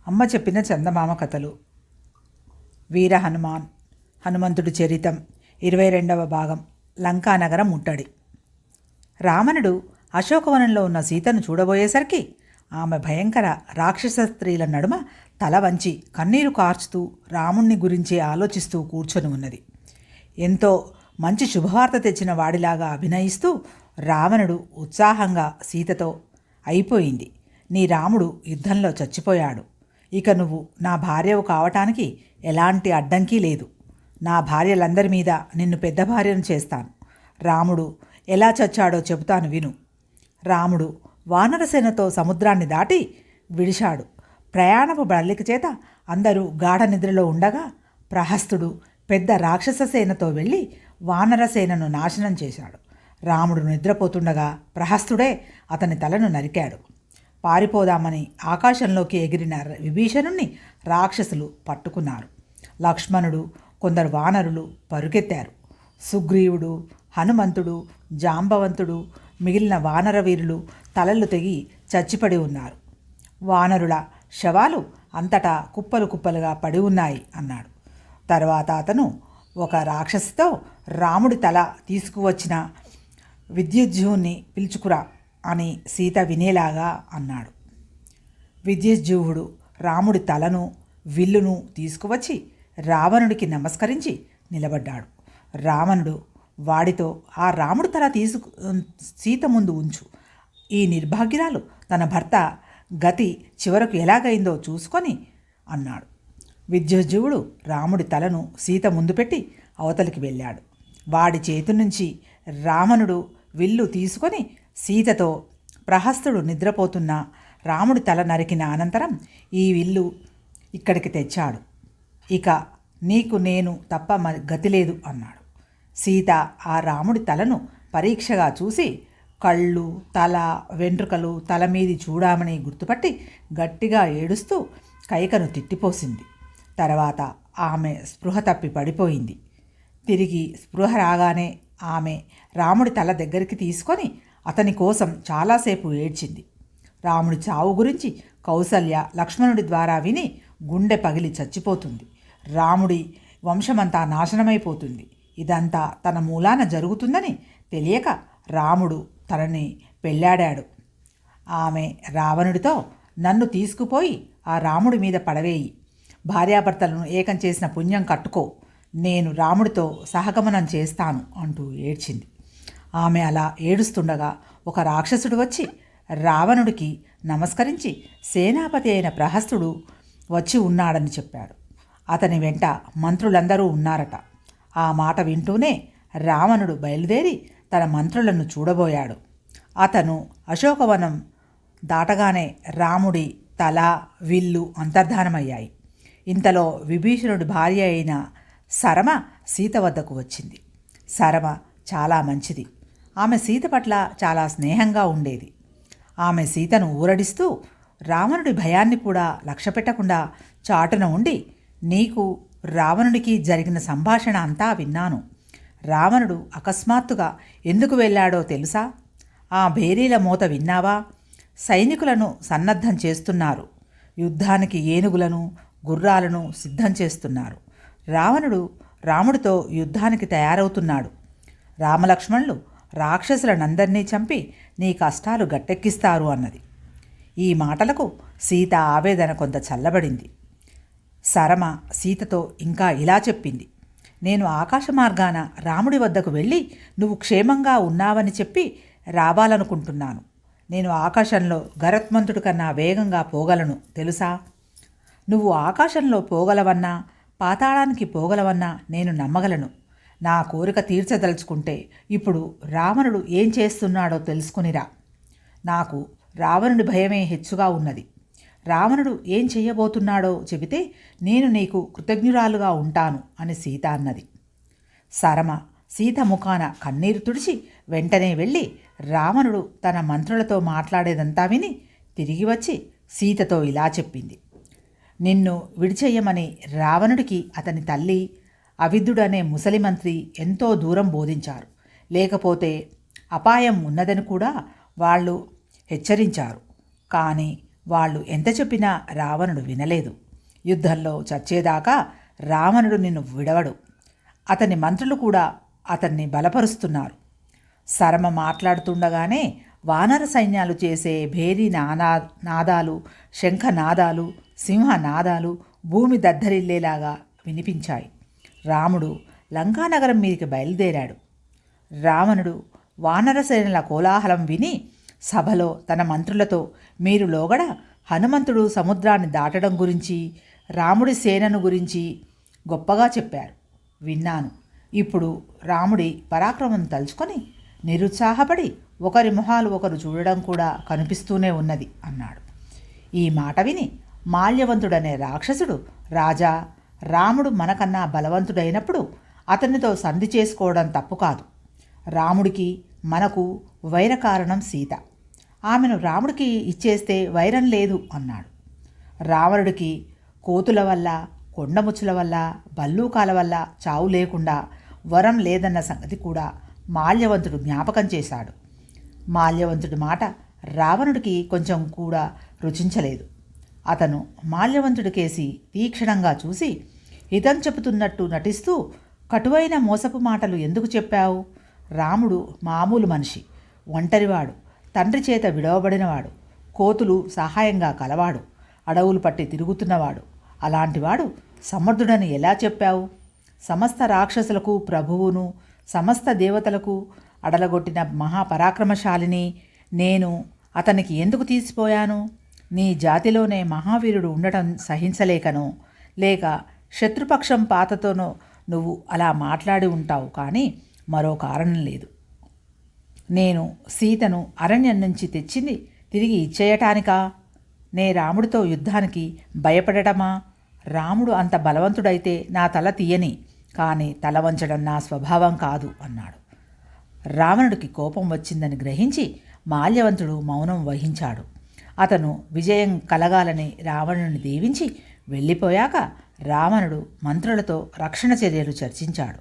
అమ్మ చెప్పిన చందమామ కథలు. వీర హనుమాన్, హనుమంతుడి చరితం, 22వ భాగం. లంకానగరం ముట్టడి. రావణుడు అశోకవనంలో ఉన్న సీతను చూడబోయేసరికి ఆమె భయంకర రాక్షస స్త్రీల నడుమ తల వంచి కన్నీరు కార్చుతూ రాముణ్ణి గురించి ఆలోచిస్తూ కూర్చొని ఉన్నది. ఎంతో మంచి శుభవార్త తెచ్చిన వాడిలాగా అభినయిస్తూ రావణుడు ఉత్సాహంగా సీతతో, అయిపోయింది, నీ రాముడు యుద్ధంలో చచ్చిపోయాడు. ఇక నువ్వు నా భార్యవు కావటానికి ఎలాంటి అడ్డంకి లేదు. నా భార్యలందరి మీద నిన్ను పెద్ద భార్యను చేస్తాను. రాముడు ఎలా చచ్చాడో చెబుతాను విను. రాముడు వానరసేనతో సముద్రాన్ని దాటి విడిశాడు. ప్రయాణపు బడలిక చేత అందరూ గాఢ నిద్రలో ఉండగా ప్రహస్తుడు పెద్ద రాక్షస సేనతో వెళ్ళి వానరసేనను నాశనం చేశాడు. రాముడు నిద్రపోతుండగా ప్రహస్తుడే అతని తలను నరికాడు. పారిపోదామని ఆకాశంలోకి ఎగిరిన విభీషణుణ్ణి రాక్షసులు పట్టుకున్నారు. లక్ష్మణుడు, కొందరు వానరులు పరుగెత్తారు. సుగ్రీవుడు, హనుమంతుడు, జాంబవంతుడు, మిగిలిన వానర వీరులు తలలు తెగి చచ్చిపడి ఉన్నారు. వానరుల శవాలు అంతటా కుప్పలు కుప్పలుగా పడి ఉన్నాయి అన్నాడు. తర్వాత అతను ఒక రాక్షసితో రాముడి తల తీసుకువచ్చిన విద్యుజ్జువుని పిలుచుకురా అని సీత వినేలాగా అన్నాడు. విద్యుజ్జువుడు రాముడి తలను, విల్లును తీసుకువచ్చి రావణుడికి నమస్కరించి నిలబడ్డాడు. రావణుడు వాడితో, ఆ రాముడి తల సీత ముందు ఉంచు. ఈ నిర్భాగ్యురాలు తన భర్త గతి చివరకు ఎలాగైందో చూసుకొని అన్నాడు. విద్యుజ్జువుడు రాముడి తలను సీత ముందు పెట్టి అవతలికి వెళ్ళాడు. వాడి చేతి నుంచి రావణుడు విల్లు తీసుకొని సీతతో, ప్రహస్తుడు నిద్రపోతున్న రాముడి తల నరికిన అనంతరం ఈ విల్లు ఇక్కడికి తెచ్చాడు. ఇక నీకు నేను తప్ప గతి లేదు అన్నాడు. సీత ఆ రాముడి తలను పరీక్షగా చూసి కళ్ళు, తల, వెంట్రుకలు తల మీది చూడామని గుర్తుపట్టి గట్టిగా ఏడుస్తూ కైకను తిట్టిపోసింది. తర్వాత ఆమె స్పృహ తప్పి పడిపోయింది. తిరిగి స్పృహ రాగానే ఆమె రాముడి తల దగ్గరికి తీసుకొని అతని కోసం చాలాసేపు ఏడ్చింది. రాముడి చావు గురించి కౌసల్య లక్ష్మణుడి ద్వారా విని గుండె పగిలి చచ్చిపోతుంది. రాముడి వంశమంతా నాశనమైపోతుంది. ఇదంతా తన మూలాన జరుగుతుందని తెలియక రాముడు తనని పెళ్ళాడాడు. ఆమె రావణుడితో, నన్ను తీసుకుపోయి ఆ రాముడి మీద పడవేయి. భార్యాభర్తలను ఏకం చేసిన పుణ్యం కట్టుకో. నేను రాముడితో సహగమనం చేస్తాను అంటూ ఏడ్చింది. ఆమె అలా ఏడుస్తుండగా ఒక రాక్షసుడు వచ్చి రావణుడికి నమస్కరించి సేనాపతి అయిన ప్రహస్తుడు వచ్చి ఉన్నాడని చెప్పాడు. అతని వెంట మంత్రులందరూ ఉన్నారట. ఆ మాట వింటూనే రావణుడు బయలుదేరి తన మంత్రులను చూడబోయాడు. అతను అశోకవనం దాటగానే రాముడి తల, విల్లు అంతర్ధానమయ్యాయి. ఇంతలో విభీషణుడి భార్య అయిన సరమ సీత వద్దకు వచ్చింది. సరమ చాలా మంచిది. ఆమె సీత పట్ల చాలా స్నేహంగా ఉండేది. ఆమె సీతను ఊరడిస్తూ రావణుడి భయాన్ని కూడా లక్ష్యపెట్టకుండా చాటున ఉండి, నీకు రావణుడికి జరిగిన సంభాషణ అంతా విన్నాను. రావణుడు అకస్మాత్తుగా ఎందుకు వెళ్ళాడో తెలుసా? ఆ భేరీల మోత విన్నావా? సైనికులను సన్నద్ధం చేస్తున్నారు. యుద్ధానికి ఏనుగులను, గుర్రాలను సిద్ధం చేస్తున్నారు. రావణుడు రాముడితో యుద్ధానికి తయారవుతున్నాడు. రామలక్ష్మణులు రాక్షసులనందరినీ చంపి నీ కష్టాలు గట్టెక్కిస్తారు అన్నది. ఈ మాటలకు సీత ఆవేదన కొంత చల్లబడింది. సరమ సీతతో ఇంకా ఇలా చెప్పింది, నేను ఆకాశ మార్గాన రాముడి వద్దకు వెళ్ళి నువ్వు క్షేమంగా ఉన్నావని చెప్పి రావాలనుకుంటున్నాను. నేను ఆకాశంలో గరుత్మంతుడి కన్నా వేగంగా పోగలను తెలుసా? నువ్వు ఆకాశంలో పోగలవన్నా, పాతాళానికి పోగలవన్నా నేను నమ్మగలను. నా కోరిక తీర్చదలుచుకుంటే ఇప్పుడు రావణుడు ఏం చేస్తున్నాడో తెలుసుకునిరా. నాకు రావణుడి భయమే హెచ్చుగా ఉన్నది. రావణుడు ఏం చేయబోతున్నాడో చెబితే నేను నీకు కృతజ్ఞురాలుగా ఉంటాను అని సీత అన్నది. సరమ సీత ముఖాన కన్నీరు తుడిచి వెంటనే వెళ్ళి రావణుడు తన మంత్రులతో మాట్లాడేదంతా విని తిరిగి వచ్చి సీతతో ఇలా చెప్పింది, నిన్ను విడిచెయ్యమని రావణుడికి అతని తల్లి అవిద్యుడనే ముసలి మంత్రి ఎంతో దూరం బోధించారు. లేకపోతే అపాయం ఉన్నదని కూడా వాళ్ళు హెచ్చరించారు. కానీ వాళ్ళు ఎంత చెప్పినా రావణుడు వినలేదు. యుద్ధంలో చచ్చేదాకా రావణుడు నిన్ను విడవడు. అతని మంత్రులు కూడా అతన్ని బలపరుస్తున్నారు. శరమ మాట్లాడుతుండగానే వానర సైన్యాలు చేసే భేరీ నాదాలు, శంఖనాదాలు, సింహనాదాలు భూమి దద్దరిల్లేలాగా వినిపించాయి. రాముడు లంకానగరం మీదికి బయలుదేరాడు. రావణుడు వానరసేనల కోలాహలం విని సభలో తన మంత్రులతో, మీరు లోగడ హనుమంతుడు సముద్రాన్ని దాటడం గురించి, రాముడి సేనను గురించి గొప్పగా చెప్పారు. విన్నాను. ఇప్పుడు రాముడి పరాక్రమం తలుచుకొని నిరుత్సాహపడి ఒకరి మొహాలు ఒకరు చూడడం కూడా కనిపిస్తూనే ఉన్నది అన్నాడు. ఈ మాట విని మాల్యవంతుడనే రాక్షసుడు, రాజా, రాముడు మనకన్నా బలవంతుడైనప్పుడు అతనితో సంధి చేసుకోవడం తప్పు కాదు. రాముడికి మనకు వైర కారణం సీత. ఆమెను రాముడికి ఇచ్చేస్తే వైరం లేదు అన్నాడు. రావణుడికి కోతుల వల్ల, కొండముచ్చుల వల్ల, బల్లూకాల వల్ల చావు లేకుండా వరం లేదన్న సంగతి కూడా మాల్యవంతుడు జ్ఞాపకం చేశాడు. మాల్యవంతుడి మాట రావణుడికి కొంచెం కూడా రుచించలేదు. అతను మాల్యవంతుడికేసి తీక్షణంగా చూసి హితం చెబుతున్నట్టు నటిస్తూ, కటువైన మోసపు మాటలు ఎందుకు చెప్పావు? రాముడు మామూలు మనిషి, ఒంటరివాడు, తండ్రి చేత విడవబడినవాడు, కోతులు సహాయంగా కలవాడు, అడవులు పట్టి తిరుగుతున్నవాడు. అలాంటివాడు సమర్థుడని ఎలా చెప్పావు? సమస్త రాక్షసులకు ప్రభువును, సమస్త దేవతలకు అడలగొట్టిన మహాపరాక్రమశాలిని నేను అతనికి ఎందుకు తీసిపోయాను? నీ జాతిలోనే మహావీరుడు ఉండటం సహించలేకనో, లేక శత్రుపక్షం పాతతోనో నువ్వు అలా మాట్లాడి ఉంటావు, కానీ మరో కారణం లేదు. నేను సీతను అరణ్యం నుంచి తెచ్చింది తిరిగి ఇచ్చేయటానికా? నే రాముడితో యుద్ధానికి భయపడటమా? రాముడు అంత బలవంతుడైతే నా తల తీయని, కానీ తల వంచడం నా స్వభావం కాదు అన్నాడు. రావణుడికి కోపం వచ్చిందని గ్రహించి మాల్యవంతుడు మౌనం వహించాడు. అతను విజయం కలగాలని రావణుని దీవించి వెళ్ళిపోయాక రావణుడు మంత్రులతో రక్షణ చర్యలు చర్చించాడు.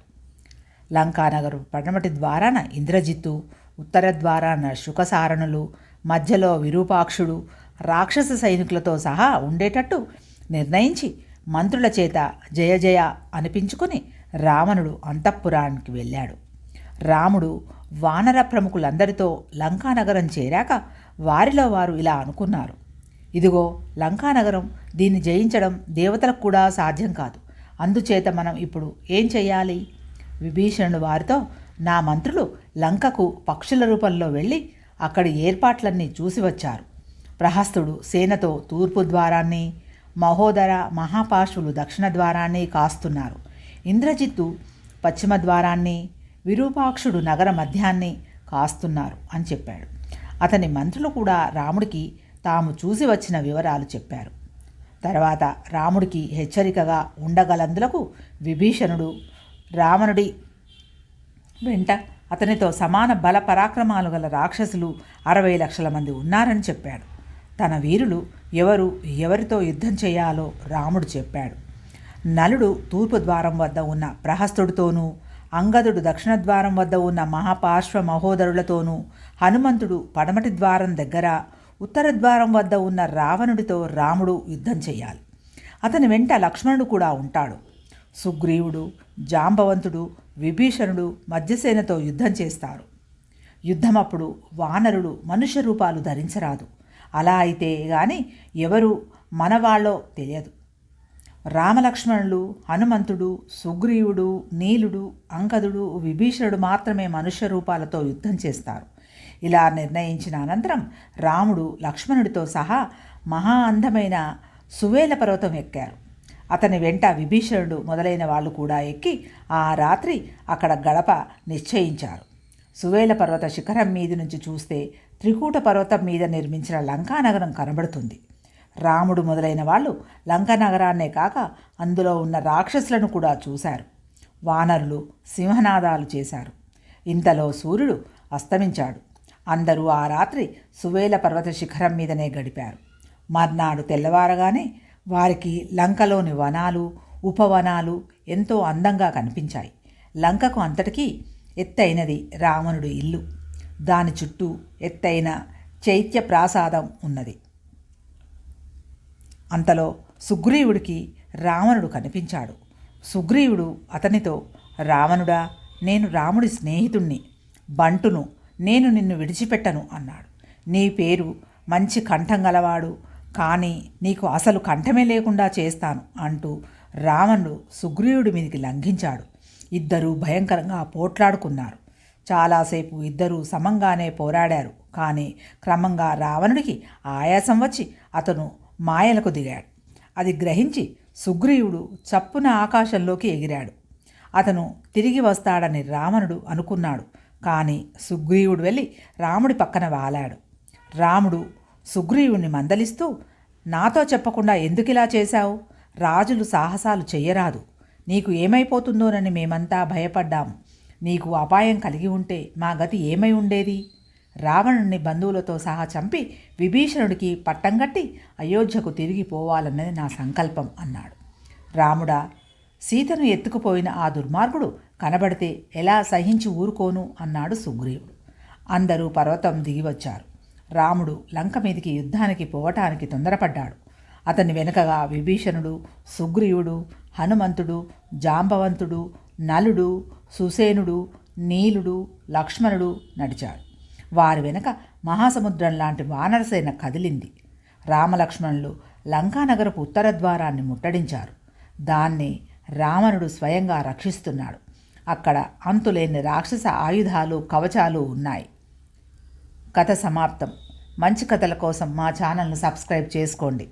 లంకానగరు పడమటి ద్వారాన ఇంద్రజిత్తు, ఉత్తర ద్వారాన శుకసారణులు, మధ్యలో విరూపాక్షుడు రాక్షస సైనికులతో సహా ఉండేటట్టు నిర్ణయించి మంత్రుల చేత జయ జయ అనిపించుకుని రావణుడు అంతఃపురానికి వెళ్ళాడు. రాముడు వానర ప్రముఖులందరితో లంకానగరం చేరాక వారిలో వారు ఇలా అనుకున్నారు, ఇదిగో లంకానగరం, దీన్ని జయించడం దేవతలకు కూడా సాధ్యం కాదు. అందుచేత మనం ఇప్పుడు ఏం చెయ్యాలి? విభీషణుడు వారితో, నా మంత్రులు లంకకు పక్షుల రూపంలో వెళ్ళి అక్కడి ఏర్పాట్లన్నీ చూసి వచ్చారు. ప్రహస్తుడు సేనతో తూర్పు ద్వారాన్ని, మహోదర మహాపాశువులు దక్షిణ ద్వారాన్ని కాస్తున్నారు. ఇంద్రజిత్తు పశ్చిమ ద్వారాన్ని, విరూపాక్షుడు నగర మధ్యాన్ని కాస్తున్నారు అని చెప్పాడు. అతని మంత్రులు కూడా రాముడికి తాము చూసి వచ్చిన వివరాలు చెప్పారు. తర్వాత రాముడికి హెచ్చరికగా ఉండగలందులకు విభీషణుడు రావణుడి వెంట అతనితో సమాన బల పరాక్రమాలు గల రాక్షసులు 60 లక్షల మంది ఉన్నారని చెప్పాడు. తన వీరులు ఎవరితో యుద్ధం చేయాలో రాముడు చెప్పాడు. నలుడు తూర్పు ద్వారం వద్ద ఉన్న ప్రహస్తుడితోనూ, అంగదుడు దక్షిణ ద్వారం వద్ద ఉన్న మహాపార్శ్వ మహోదరులతోనూ, హనుమంతుడు పడమటి ద్వారం దగ్గర, ఉత్తర ద్వారం వద్ద ఉన్న రావణుడితో రాముడు యుద్ధం చేయాలి. అతని వెంట లక్ష్మణుడు కూడా ఉంటాడు. సుగ్రీవుడు, జాంబవంతుడు, విభీషణుడు మధ్యసేనతో యుద్ధం చేస్తారు. యుద్ధమప్పుడు వానరులు మనుష్య రూపాలు ధరించరాదు. అలా అయితే గాని ఎవరు మనవాళ్ళో తెలియదు. రామలక్ష్మణులు, హనుమంతుడు, సుగ్రీవుడు, నీలుడు, అంగదుడు, విభీషణుడు మాత్రమే మనుష్య రూపాలతో యుద్ధం చేస్తారు. ఇలా నిర్ణయించిన అనంతరం రాముడు లక్ష్మణుడితో సహా మహా అందమైన సువేల పర్వతం ఎక్కారు. అతని వెంట విభీషణుడు మొదలైన వాళ్ళు కూడా ఎక్కి ఆ రాత్రి అక్కడ గడప నిశ్చయించారు. సువేల పర్వత శిఖరం మీది నుంచి చూస్తే త్రికూట పర్వతం మీద నిర్మించిన లంకానగరం కనబడుతుంది. రాముడు మొదలైన వాళ్ళు లంకానగరాన్నే కాక అందులో ఉన్న రాక్షసులను కూడా చూశారు. వానరులు సింహనాదాలు చేశారు. ఇంతలో సూర్యుడు అస్తమించాడు. అందరూ ఆ రాత్రి సువేల పర్వత శిఖరం మీదనే గడిపారు. మర్నాడు తెల్లవారగానే వారికి లంకలోని వనాలు, ఉపవనాలు ఎంతో అందంగా కనిపించాయి. లంకకు అంతటికీ ఎత్తైనది రావణుడి ఇల్లు. దాని చుట్టూ ఎత్తైన చైత్య ప్రాసాదం ఉన్నది. అంతలో సుగ్రీవుడికి రావణుడు కనిపించాడు. సుగ్రీవుడు అతనితో, రావణుడా, నేను రాముడి స్నేహితుణ్ణి, బంటును, నేను నిన్ను విడిచిపెట్టను అన్నాడు. నీ పేరు మంచి కంఠం గలవాడు, కానీ నీకు అసలు కంఠమే లేకుండా చేస్తాను అంటూ రావణుడు సుగ్రీవుడి మీదికి లంఘించాడు. ఇద్దరూ భయంకరంగా పోట్లాడుకున్నారు. చాలాసేపు ఇద్దరూ సమంగానే పోరాడారు. కానీ క్రమంగా రావణుడికి ఆయాసం వచ్చి అతను మాయలకు దిగాడు. అది గ్రహించి సుగ్రీవుడు చప్పున ఆకాశంలోకి ఎగిరాడు. అతను తిరిగి వస్తాడని రావణుడు అనుకున్నాడు. కానీ సుగ్రీవుడు వెళ్ళి రాముడి పక్కన వాలాడు. రాముడు సుగ్రీవుణ్ణి మందలిస్తూ, నాతో చెప్పకుండా ఎందుకిలా చేశావు? రాజులు సాహసాలు చెయ్యరాదు. నీకు ఏమైపోతుందోనని మేమంతా భయపడ్డాము. నీకు అపాయం కలిగి ఉంటే మా గతి ఏమై ఉండేది? రావణుణ్ణి బంధువులతో సహా చంపి విభీషణుడికి పట్టంగట్టి అయోధ్యకు తిరిగి పోవాలన్నది నా సంకల్పం అన్నాడు. రాముడా, సీతను ఎత్తుకుపోయిన ఆ దుర్మార్గుడు కనబడితే ఎలా సహించి ఊరుకోను అన్నాడు సుగ్రీవుడు. అందరూ పర్వతం దిగివచ్చారు. రాముడు లంక మీదికి యుద్ధానికి పోవటానికి తొందరపడ్డాడు. అతని వెనుకగా విభీషణుడు, సుగ్రీవుడు, హనుమంతుడు, జాంబవంతుడు, నలుడు, సుసేనుడు, నీలుడు, లక్ష్మణుడు నడిచారు. వారి వెనుక మహాసముద్రం లాంటి వానరసేన కదిలింది. రామలక్ష్మణులు లంకానగరపు ఉత్తర ద్వారాన్ని ముట్టడించారు. దాన్ని రావణుడు స్వయంగా రక్షిస్తున్నాడు. అక్కడ అంతులేని రాక్షస ఆయుధాలు, కవచాలు ఉన్నాయి. కథ సమాప్తం. మంచి కథల కోసం మా ఛానల్ను సబ్స్క్రైబ్ చేసుకోండి.